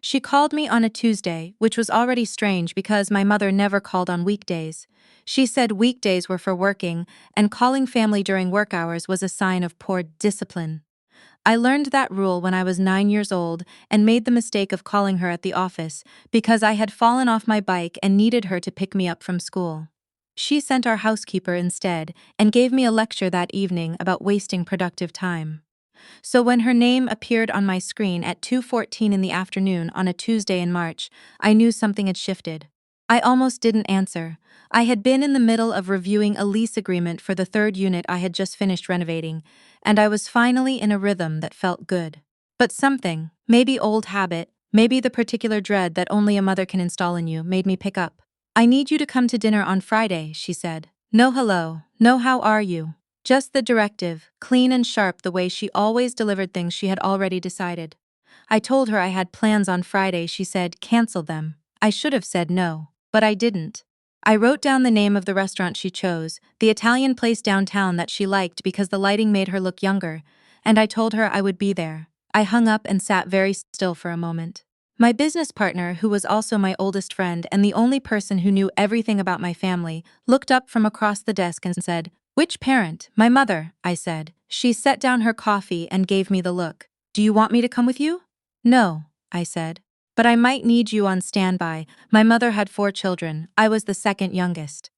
She called me on a Tuesday, which was already strange because my mother never called on weekdays. She said weekdays were for working, and calling family during work hours was a sign of poor discipline. I learned that rule when I was 9 years old and made the mistake of calling her at the office because I had fallen off my bike and needed her to pick me up from school. She sent our housekeeper instead and gave me a lecture that evening about wasting productive time. So when her name appeared on my screen at 2:14 in the afternoon on a Tuesday in March, I knew something had shifted. I almost didn't answer. I had been in the middle of reviewing a lease agreement for the third unit I had just finished renovating, and I was finally in a rhythm that felt good. But something, maybe old habit, maybe the particular dread that only a mother can install in you, made me pick up. "I need you to come to dinner on Friday," she said. No hello, no how are you. Just the directive, clean and sharp the way she always delivered things she had already decided. I told her I had plans on Friday. She said, "Cancel them." I should have said no, but I didn't. I wrote down the name of the restaurant she chose, the Italian place downtown that she liked because the lighting made her look younger, and I told her I would be there. I hung up and sat very still for a moment. My business partner, who was also my oldest friend and the only person who knew everything about my family, looked up from across the desk and said, "Which parent?" "My mother," I said. She set down her coffee and gave me the look. "Do you want me to come with you?" "No," I said. "But I might need you on standby." My mother had 4 children. I was the second youngest.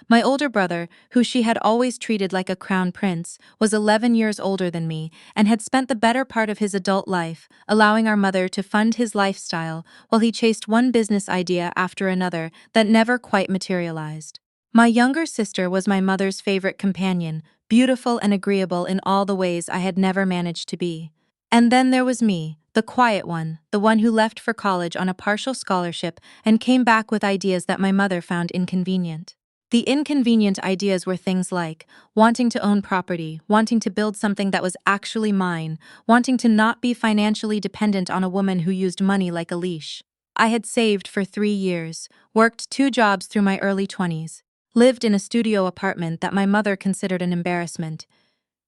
My older brother, who she had always treated like a crown prince, was 11 years older than me and had spent the better part of his adult life allowing our mother to fund his lifestyle while he chased one business idea after another that never quite materialized. My younger sister was my mother's favorite companion, beautiful and agreeable in all the ways I had never managed to be. And then there was me, the quiet one, the one who left for college on a partial scholarship and came back with ideas that my mother found inconvenient. The inconvenient ideas were things like wanting to own property, wanting to build something that was actually mine, wanting to not be financially dependent on a woman who used money like a leash. I had saved for 3 years, worked 2 jobs through my early 20s, lived in a studio apartment that my mother considered an embarrassment.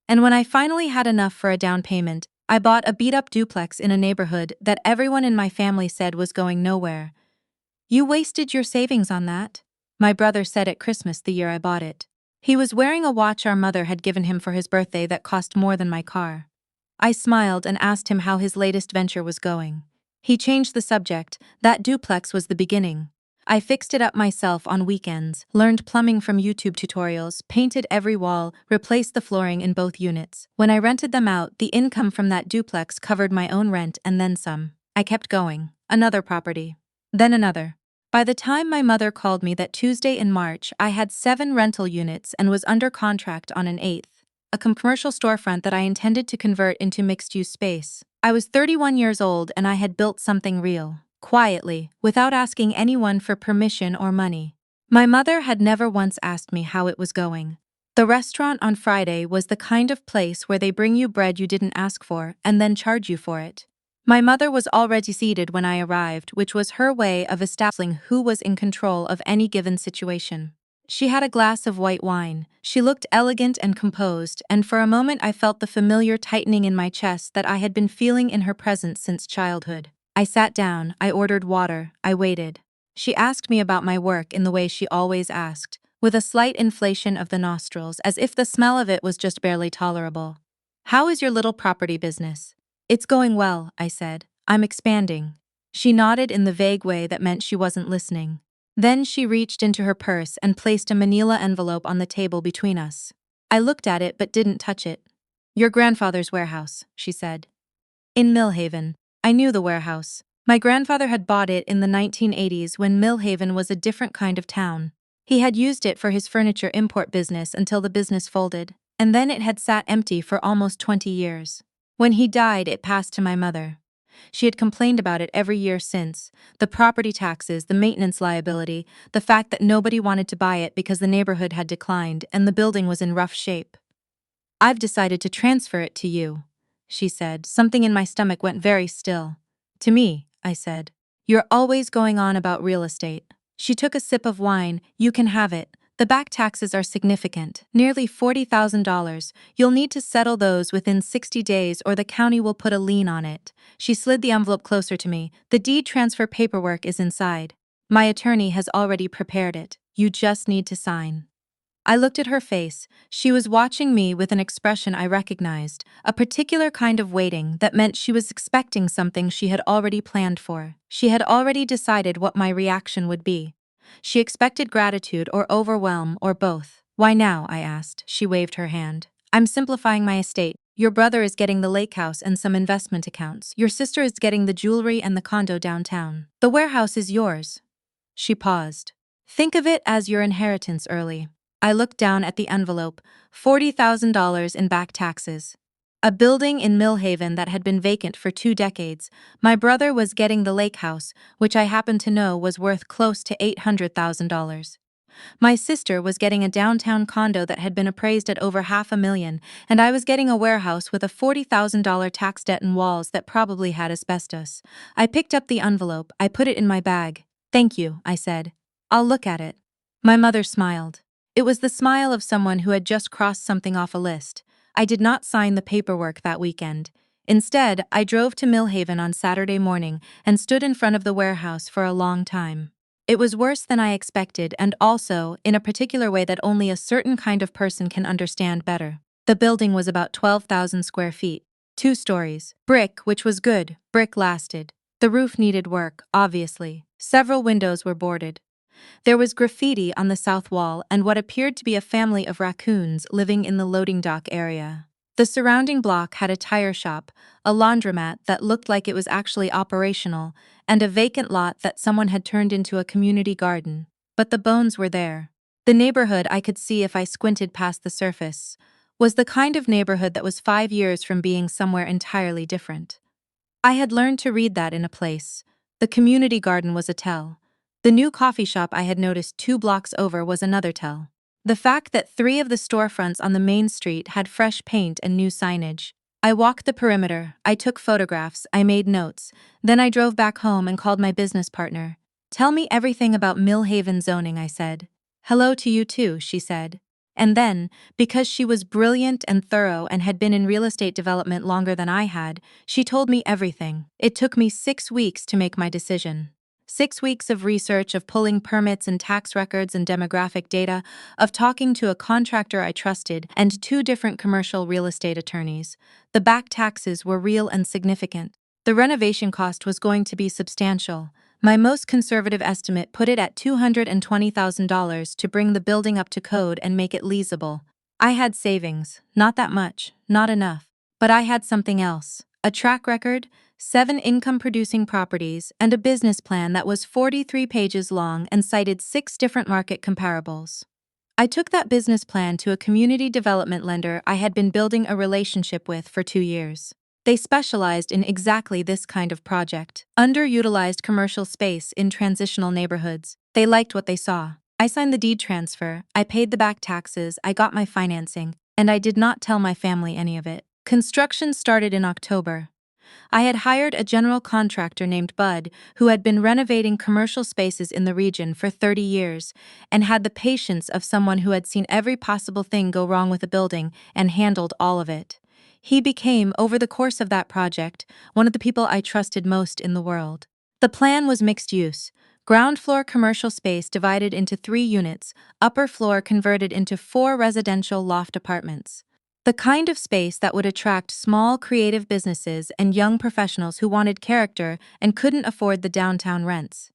And when I finally had enough for a down payment, I bought a beat-up duplex in a neighborhood that everyone in my family said was going nowhere. "You wasted your savings on that," my brother said at Christmas the year I bought it. He was wearing a watch our mother had given him for his birthday that cost more than my car. I smiled and asked him how his latest venture was going. He changed the subject. "That duplex was the beginning. I fixed it up myself on weekends, learned plumbing from YouTube tutorials, painted every wall, replaced the flooring in both units. When I rented them out, the income from that duplex covered my own rent and then some." I kept going. Another property. Then another. By the time my mother called me that Tuesday in March, I had 7 rental units and was under contract on an eighth, a commercial storefront that I intended to convert into mixed-use space. I was 31 years old and I had built something real, quietly, without asking anyone for permission or money. My mother had never once asked me how it was going. The restaurant on Friday was the kind of place where they bring you bread you didn't ask for and then charge you for it. My mother was already seated when I arrived, which was her way of establishing who was in control of any given situation. She had a glass of white wine. She looked elegant and composed, and for a moment I felt the familiar tightening in my chest that I had been feeling in her presence since childhood. I sat down, I ordered water, I waited. She asked me about my work in the way she always asked, with a slight inflation of the nostrils, as if the smell of it was just barely tolerable. "How is your little property business?" "It's going well," I said. "I'm expanding." She nodded in the vague way that meant she wasn't listening. Then she reached into her purse and placed a manila envelope on the table between us. I looked at it but didn't touch it. "Your grandfather's warehouse," she said. "In Millhaven." I knew the warehouse. My grandfather had bought it in the 1980s when Millhaven was a different kind of town. He had used it for his furniture import business until the business folded, and then it had sat empty for almost 20 years. When he died, it passed to my mother. She had complained about it every year since: the property taxes, the maintenance liability, the fact that nobody wanted to buy it because the neighborhood had declined and the building was in rough shape. "I've decided to transfer it to you," she said. Something in my stomach went very still. "To me," I said. "You're always going on about real estate." She took a sip of wine. "You can have it. The back taxes are significant, nearly $40,000. You'll need to settle those within 60 days or the county will put a lien on it. She slid the envelope closer to me. The deed transfer paperwork is inside. My attorney has already prepared it. You just need to sign. I looked at her face. She was watching me with an expression I recognized, a particular kind of waiting that meant she was expecting something she had already planned for. She had already decided what my reaction would be. She expected gratitude or overwhelm or both. Why now? I asked. She waved her hand. I'm simplifying my estate. Your brother is getting the lake house and some investment accounts. Your sister is getting the jewelry and the condo downtown. The warehouse is yours. She paused. Think of it as your inheritance early. I looked down at the envelope, $40,000 in back taxes. A building in Millhaven that had been vacant for 2 decades. My brother was getting the lake house, which I happened to know was worth close to $800,000. My sister was getting a downtown condo that had been appraised at over $500,000, and I was getting a warehouse with a $40,000 tax debt and walls that probably had asbestos. I picked up the envelope. I put it in my bag. Thank you, I said. I'll look at it. My mother smiled. It was the smile of someone who had just crossed something off a list. I did not sign the paperwork that weekend. Instead, I drove to Millhaven on Saturday morning and stood in front of the warehouse for a long time. It was worse than I expected and also, in a particular way that only a certain kind of person can understand better. The building was about 12,000 square feet. 2 stories. Brick, which was good. Brick lasted. The roof needed work, obviously. Several windows were boarded. There was graffiti on the south wall and what appeared to be a family of raccoons living in the loading dock area. The surrounding block had a tire shop, a laundromat that looked like it was actually operational, and a vacant lot that someone had turned into a community garden. But the bones were there. The neighborhood, I could see if I squinted past the surface, was the kind of neighborhood that was 5 years from being somewhere entirely different. I had learned to read that in a place. The community garden was a tell. The new coffee shop I had noticed 2 blocks over was another tell. The fact that 3 of the storefronts on the main street had fresh paint and new signage. I walked the perimeter, I took photographs, I made notes, then I drove back home and called my business partner. Tell me everything about Millhaven zoning, I said. Hello to you too, she said. And then, because she was brilliant and thorough and had been in real estate development longer than I had, she told me everything. It took me 6 weeks to make my decision. 6 weeks of research, of pulling permits and tax records and demographic data, of talking to a contractor I trusted and 2 different commercial real estate attorneys. The back taxes were real and significant. The renovation cost was going to be substantial. My most conservative estimate put it at $220,000 to bring the building up to code and make it leasable. I had savings, not that much, not enough. But I had something else. A track record, 7 income-producing properties, and a business plan that was 43 pages long and cited 6 different market comparables. I took that business plan to a community development lender I had been building a relationship with for 2 years. They specialized in exactly this kind of project, underutilized commercial space in transitional neighborhoods. They liked what they saw. I signed the deed transfer, I paid the back taxes, I got my financing, and I did not tell my family any of it. Construction started in October. I had hired a general contractor named Bud, who had been renovating commercial spaces in the region for 30 years, and had the patience of someone who had seen every possible thing go wrong with a building and handled all of it. He became, over the course of that project, one of the people I trusted most in the world. The plan was mixed use. Ground floor commercial space divided into 3 units, upper floor converted into 4 residential loft apartments. The kind of space that would attract small creative businesses and young professionals who wanted character and couldn't afford the downtown rents.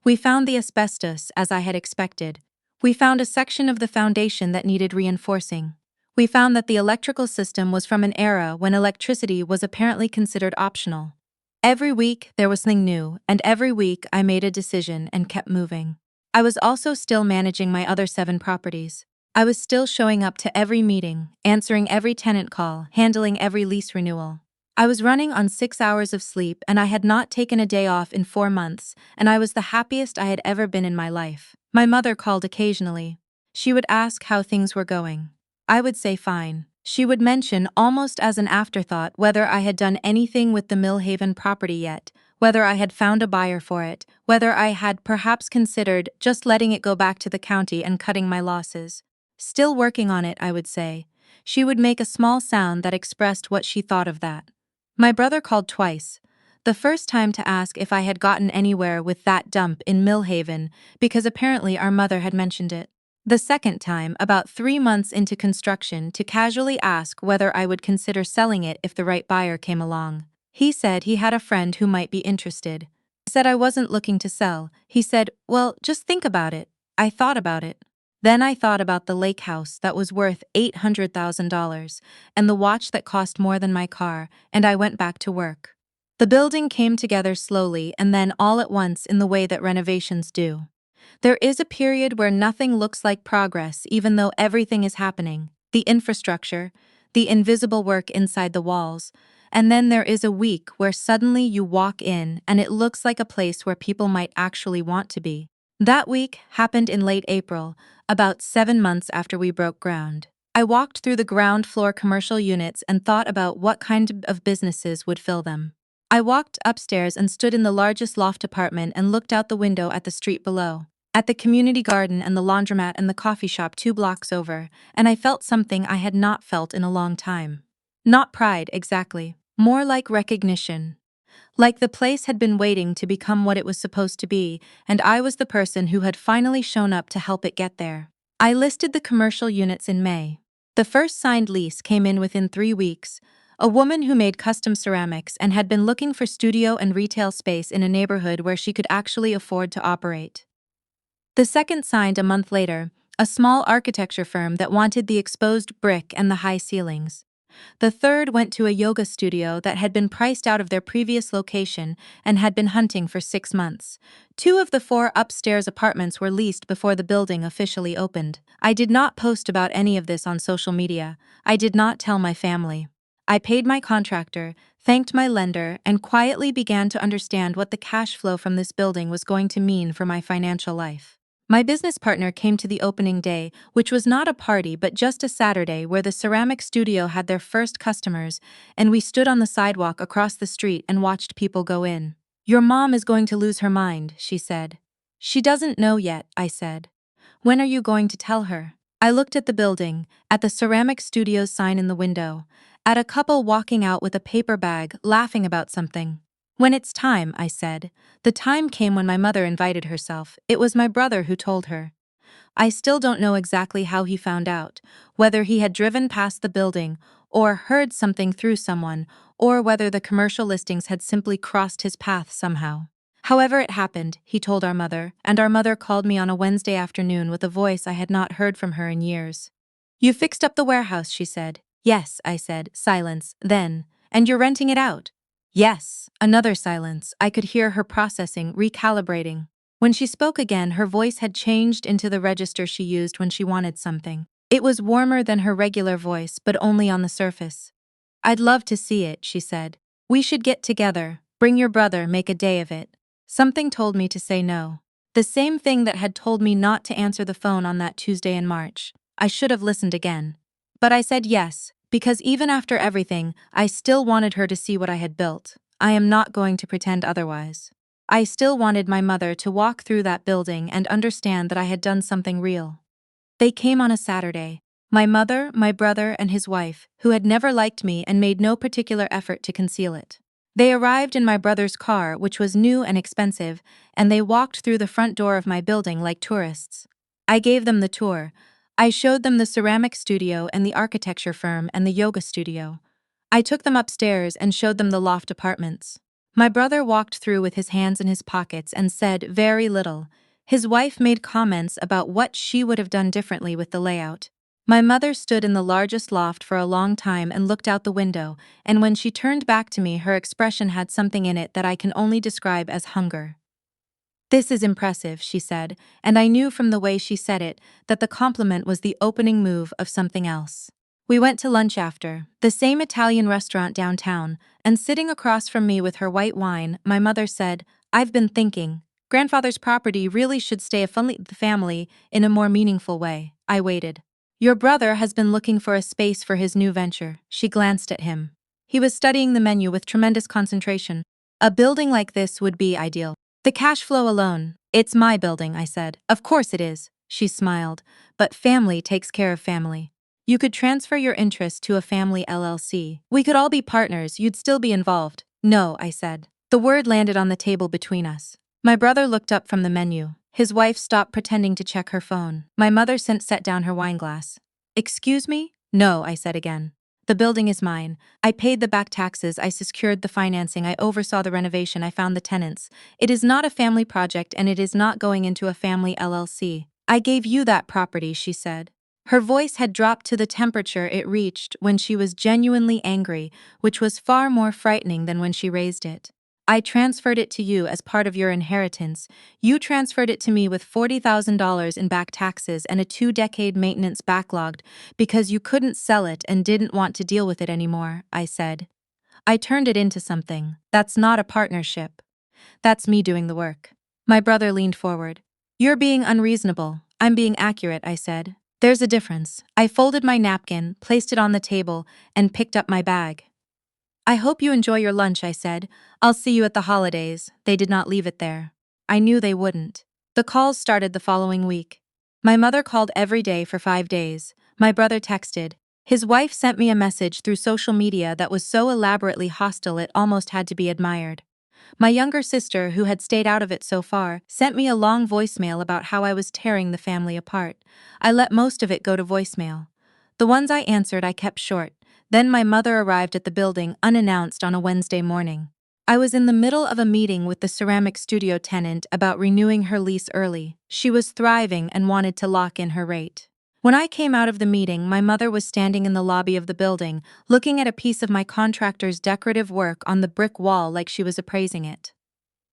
We found the asbestos, as I had expected. We found a section of the foundation that needed reinforcing. We found that the electrical system was from an era when electricity was apparently considered optional. Every week there was something new, and every week I made a decision and kept moving. I was also still managing my other 7 properties. I was still showing up to every meeting, answering every tenant call, handling every lease renewal. I was running on 6 hours of sleep and I had not taken a day off in 4 months, and I was the happiest I had ever been in my life. My mother called occasionally. She would ask how things were going. I would say fine. She would mention, almost as an afterthought, whether I had done anything with the Millhaven property yet, whether I had found a buyer for it, whether I had perhaps considered just letting it go back to the county and cutting my losses. Still working on it, I would say. She would make a small sound that expressed what she thought of that. My brother called twice. The first time to ask if I had gotten anywhere with that dump in Millhaven, because apparently our mother had mentioned it. The second time, about 3 months into construction, to casually ask whether I would consider selling it if the right buyer came along. He said he had a friend who might be interested. I said I wasn't looking to sell. He said, "Well, just think about it." I thought about it. Then I thought about the lake house that was worth $800,000 and the watch that cost more than my car, and I went back to work. The building came together slowly and then all at once in the way that renovations do. There is a period where nothing looks like progress even though everything is happening, the infrastructure, the invisible work inside the walls, and then there is a week where suddenly you walk in and it looks like a place where people might actually want to be. That week happened in late April, about 7 months after we broke ground. I walked through the ground floor commercial units and thought about what kind of businesses would fill them. I walked upstairs and stood in the largest loft apartment and looked out the window at the street below, at the community garden and the laundromat and the coffee shop 2 blocks over, and I felt something I had not felt in a long time. Not pride, exactly. More like recognition. Like the place had been waiting to become what it was supposed to be, and I was the person who had finally shown up to help it get there. I listed the commercial units in May. The first signed lease came in within 3 weeks. A woman who made custom ceramics and had been looking for studio and retail space in a neighborhood where she could actually afford to operate. The second signed a month later, a small architecture firm that wanted the exposed brick and the high ceilings. The third went to a yoga studio that had been priced out of their previous location and had been hunting for 6 months. 2 of the 4 upstairs apartments were leased before the building officially opened. I did not post about any of this on social media. I did not tell my family. I paid my contractor, thanked my lender, and quietly began to understand what the cash flow from this building was going to mean for my financial life. My business partner came to the opening day, which was not a party but just a Saturday where the ceramic studio had their first customers, and we stood on the sidewalk across the street and watched people go in. "Your mom is going to lose her mind," she said. "She doesn't know yet," I said. "When are you going to tell her?" I looked at the building, at the ceramic studio's sign in the window, at a couple walking out with a paper bag, laughing about something. "When it's time," I said. The time came when my mother invited herself. It was my brother who told her. I still don't know exactly how he found out, whether he had driven past the building, or heard something through someone, or whether the commercial listings had simply crossed his path somehow. However it happened, he told our mother, and our mother called me on a Wednesday afternoon with a voice I had not heard from her in years. "You fixed up the warehouse," she said. "Yes," I said. Silence. Then, "And you're renting it out?" "Yes." Another silence. I could hear her processing, recalibrating. When she spoke again, her voice had changed into the register she used when she wanted something. It was warmer than her regular voice, but only on the surface. "I'd love to see it," she said. "We should get together. Bring your brother, make a day of it." Something told me to say no. The same thing that had told me not to answer the phone on that Tuesday in March. I should have listened again. But I said yes, because even after everything, I still wanted her to see what I had built. I am not going to pretend otherwise. I still wanted my mother to walk through that building and understand that I had done something real. They came on a Saturday. My mother, my brother, and his wife, who had never liked me and made no particular effort to conceal it. They arrived in my brother's car, which was new and expensive, and they walked through the front door of my building like tourists. I gave them the tour. I showed them the ceramic studio and the architecture firm and the yoga studio. I took them upstairs and showed them the loft apartments. My brother walked through with his hands in his pockets and said very little. His wife made comments about what she would have done differently with the layout. My mother stood in the largest loft for a long time and looked out the window, and when she turned back to me, her expression had something in it that I can only describe as hunger. "This is impressive," she said, and I knew from the way she said it that the compliment was the opening move of something else. We went to lunch after, the same Italian restaurant downtown, and sitting across from me with her white wine, my mother said, "I've been thinking, grandfather's property really should stay the family in a more meaningful way." I waited. "Your brother has been looking for a space for his new venture." She glanced at him. He was studying the menu with tremendous concentration. "A building like this would be ideal." The cash flow alone. It's my building, I said. Of course it is, she smiled. But family takes care of family. You could transfer your interest to a family LLC. We could all be partners, you'd still be involved. No, I said. The word landed on the table between us. My brother looked up from the menu. His wife stopped pretending to check her phone. My mother set down her wineglass. Excuse me? No, I said again. The building is mine. I paid the back taxes, I secured the financing, I oversaw the renovation, I found the tenants. It is not a family project and it is not going into a family LLC. I gave you that property, she said. Her voice had dropped to the temperature it reached when she was genuinely angry, which was far more frightening than when she raised it. I transferred it to you as part of your inheritance. You transferred it to me with $40,000 in back taxes and a 2-decade maintenance backlogged because you couldn't sell it and didn't want to deal with it anymore, I said. I turned it into something. That's not a partnership. That's me doing the work. My brother leaned forward. You're being unreasonable. I'm being accurate, I said. There's a difference. I folded my napkin, placed it on the table, and picked up my bag. I hope you enjoy your lunch, I said. I'll see you at the holidays. They did not leave it there. I knew they wouldn't. The calls started the following week. My mother called every day for 5 days. My brother texted. His wife sent me a message through social media that was so elaborately hostile it almost had to be admired. My younger sister, who had stayed out of it so far, sent me a long voicemail about how I was tearing the family apart. I let most of it go to voicemail. The ones I answered I kept short. Then my mother arrived at the building unannounced on a Wednesday morning. I was in the middle of a meeting with the ceramic studio tenant about renewing her lease early. She was thriving and wanted to lock in her rate. When I came out of the meeting, my mother was standing in the lobby of the building, looking at a piece of my contractor's decorative work on the brick wall like she was appraising it.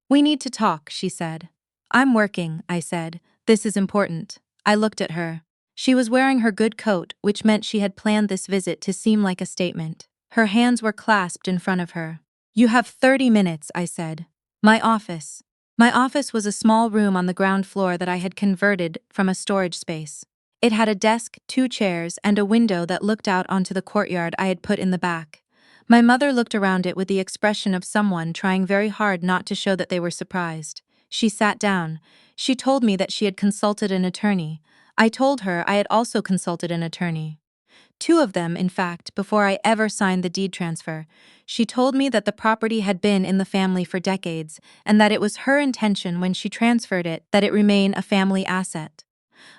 We need to talk, she said. I'm working, I said. This is important. I looked at her. She was wearing her good coat, which meant she had planned this visit to seem like a statement. Her hands were clasped in front of her. You have 30 minutes, I said. My office. My office was a small room on the ground floor that I had converted from a storage space. It had a desk, 2 chairs, and a window that looked out onto the courtyard I had put in the back. My mother looked around it with the expression of someone trying very hard not to show that they were surprised. She sat down. She told me that she had consulted an attorney. I told her I had also consulted an attorney. 2 of them, in fact, before I ever signed the deed transfer. She told me that the property had been in the family for decades, and that it was her intention when she transferred it that it remain a family asset.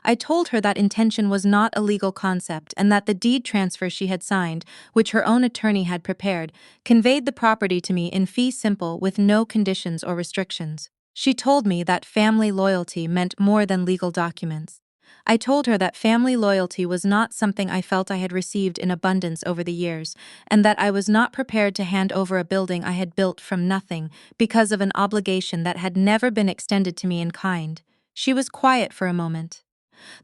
I told her that intention was not a legal concept and that the deed transfer she had signed, which her own attorney had prepared, conveyed the property to me in fee simple with no conditions or restrictions. She told me that family loyalty meant more than legal documents. I told her that family loyalty was not something I felt I had received in abundance over the years, and that I was not prepared to hand over a building I had built from nothing because of an obligation that had never been extended to me in kind. She was quiet for a moment.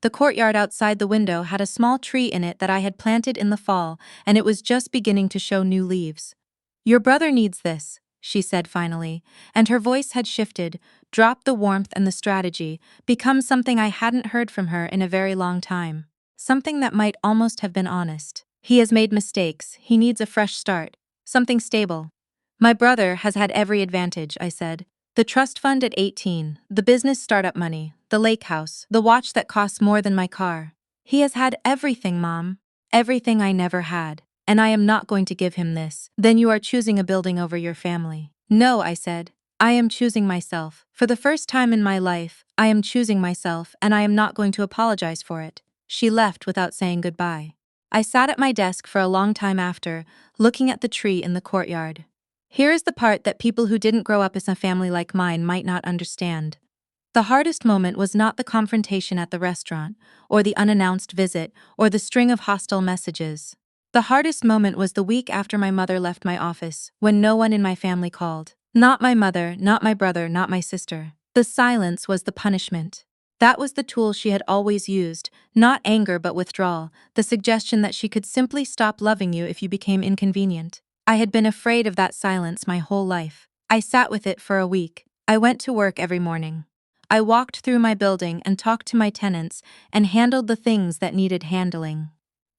The courtyard outside the window had a small tree in it that I had planted in the fall, and it was just beginning to show new leaves. Your brother needs this, she said finally, and her voice had shifted, dropped the warmth and the strategy, become something I hadn't heard from her in a very long time. Something that might almost have been honest. He has made mistakes, he needs a fresh start. Something stable. My brother has had every advantage, I said. The trust fund at 18, the business startup money, the lake house, the watch that costs more than my car. He has had everything, Mom. Everything I never had. And I am not going to give him this. Then you are choosing a building over your family. No, I said. I am choosing myself. For the first time in my life, I am choosing myself, and I am not going to apologize for it. She left without saying goodbye. I sat at my desk for a long time after, looking at the tree in the courtyard. Here is the part that people who didn't grow up in a family like mine might not understand. The hardest moment was not the confrontation at the restaurant, or the unannounced visit, or the string of hostile messages. The hardest moment was the week after my mother left my office, when no one in my family called. Not my mother, not my brother, not my sister. The silence was the punishment. That was the tool she had always used, not anger but withdrawal, the suggestion that she could simply stop loving you if you became inconvenient. I had been afraid of that silence my whole life. I sat with it for a week. I went to work every morning. I walked through my building and talked to my tenants and handled the things that needed handling.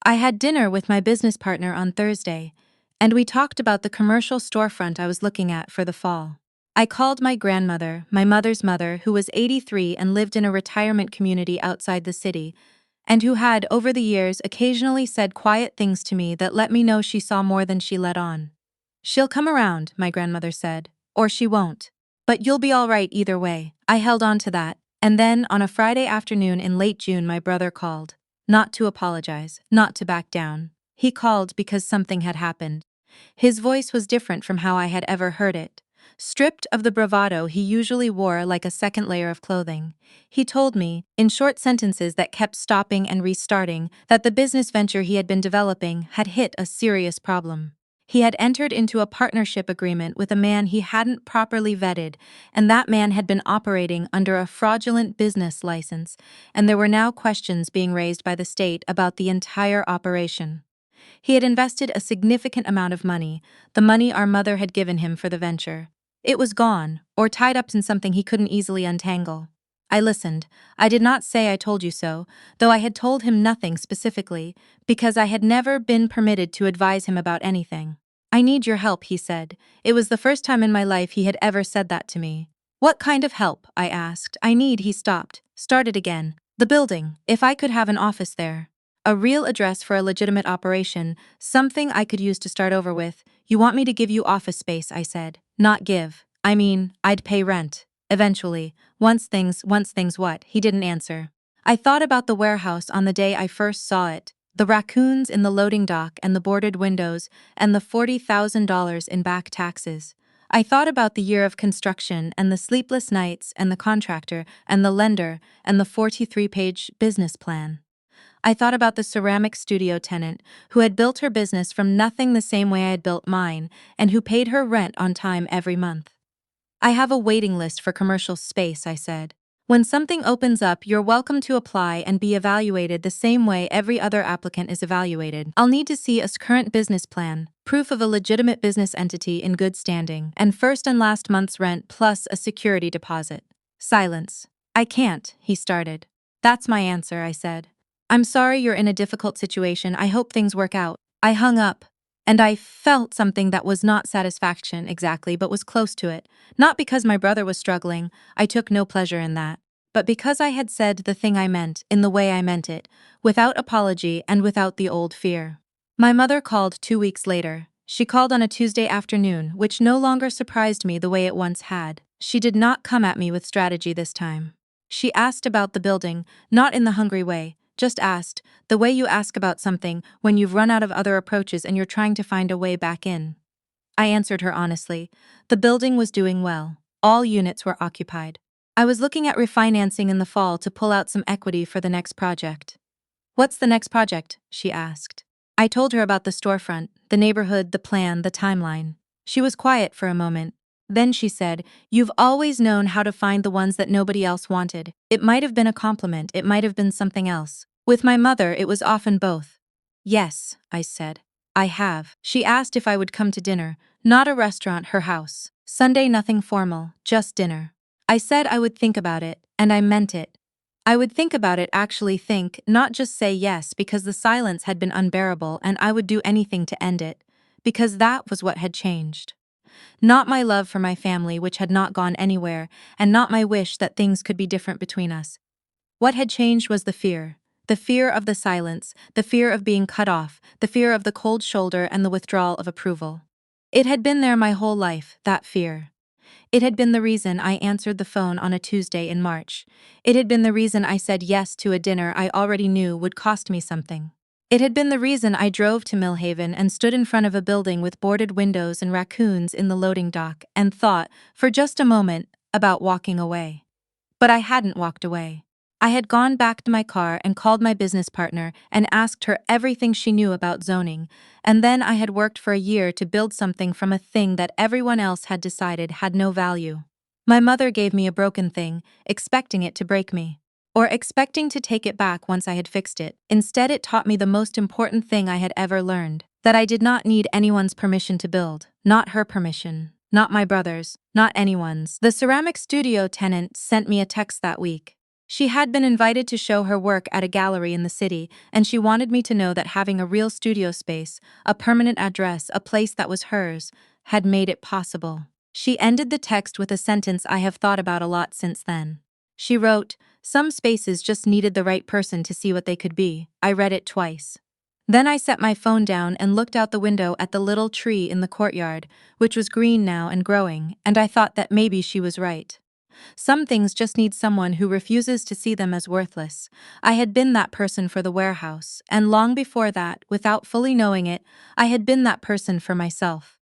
I had dinner with my business partner on Thursday, and we talked about the commercial storefront I was looking at for the fall. I called my grandmother, my mother's mother, who was 83 and lived in a retirement community outside the city, and who had, over the years, occasionally said quiet things to me that let me know she saw more than she let on. "She'll come around," my grandmother said, "or she won't. But you'll be all right either way." I held on to that, and then, on a Friday afternoon in late June, my brother called. Not to apologize, not to back down. He called because something had happened. His voice was different from how I had ever heard it. Stripped of the bravado he usually wore like a second layer of clothing, he told me, in short sentences that kept stopping and restarting, that the business venture he had been developing had hit a serious problem. He had entered into a partnership agreement with a man he hadn't properly vetted, and that man had been operating under a fraudulent business license, and there were now questions being raised by the state about the entire operation. He had invested a significant amount of money, the money our mother had given him for the venture. It was gone, or tied up in something he couldn't easily untangle. I listened. I did not say "I told you so," though I had told him nothing specifically, because I had never been permitted to advise him about anything. "I need your help," he said. It was the first time in my life he had ever said that to me. "What kind of help?" I asked. He stopped, started again. "The building, if I could have an office there. A real address for a legitimate operation, something I could use to start over with." "You want me to give you office space," I said. "Not give. I mean, I'd pay rent. Eventually. Once things what?" He didn't answer. I thought about the warehouse on the day I first saw it. The raccoons in the loading dock and the boarded windows and the $40,000 in back taxes. I thought about the year of construction and the sleepless nights and the contractor and the lender and the 43-page business plan. I thought about the ceramic studio tenant who had built her business from nothing the same way I had built mine and who paid her rent on time every month. "I have a waiting list for commercial space," I said. "When something opens up, you're welcome to apply and be evaluated the same way every other applicant is evaluated. I'll need to see a current business plan, proof of a legitimate business entity in good standing, and first and last month's rent plus a security deposit." Silence. "I can't," he started. "That's my answer," I said. "I'm sorry you're in a difficult situation. I hope things work out." I hung up. And I felt something that was not satisfaction exactly, but was close to it. Not because my brother was struggling, I took no pleasure in that, but because I had said the thing I meant in the way I meant it, without apology and without the old fear. My mother called 2 weeks later. She called on a Tuesday afternoon, which no longer surprised me the way it once had. She did not come at me with strategy this time. She asked about the building, not in the hungry way, just asked, the way you ask about something when you've run out of other approaches and you're trying to find a way back in. I answered her honestly. The building was doing well. All units were occupied. I was looking at refinancing in the fall to pull out some equity for the next project. "What's the next project?" she asked. I told her about the storefront, the neighborhood, the plan, the timeline. She was quiet for a moment. Then she said, "You've always known how to find the ones that nobody else wanted." It might have been a compliment, it might have been something else. With my mother, it was often both. "Yes," I said. "I have." She asked if I would come to dinner, not a restaurant, her house. Sunday, nothing formal, just dinner. I said I would think about it, and I meant it. I would think about it, actually think, not just say yes, because the silence had been unbearable and I would do anything to end it, because that was what had changed. Not my love for my family, which had not gone anywhere, and not my wish that things could be different between us. What had changed was the fear. The fear of the silence, the fear of being cut off, the fear of the cold shoulder and the withdrawal of approval. It had been there my whole life, that fear. It had been the reason I answered the phone on a Tuesday in March. It had been the reason I said yes to a dinner I already knew would cost me something. It had been the reason I drove to Millhaven and stood in front of a building with boarded windows and raccoons in the loading dock and thought, for just a moment, about walking away. But I hadn't walked away. I had gone back to my car and called my business partner and asked her everything she knew about zoning, and then I had worked for a year to build something from a thing that everyone else had decided had no value. My mother gave me a broken thing, expecting it to break me. Or expecting to take it back once I had fixed it. Instead, it taught me the most important thing I had ever learned, that I did not need anyone's permission to build, not her permission, not my brother's, not anyone's. The ceramic studio tenant sent me a text that week. She had been invited to show her work at a gallery in the city, and she wanted me to know that having a real studio space, a permanent address, a place that was hers, had made it possible. She ended the text with a sentence I have thought about a lot since then. She wrote, "Some spaces just needed the right person to see what they could be." I read it twice. Then I set my phone down and looked out the window at the little tree in the courtyard, which was green now and growing, and I thought that maybe she was right. Some things just need someone who refuses to see them as worthless. I had been that person for the warehouse, and long before that, without fully knowing it, I had been that person for myself.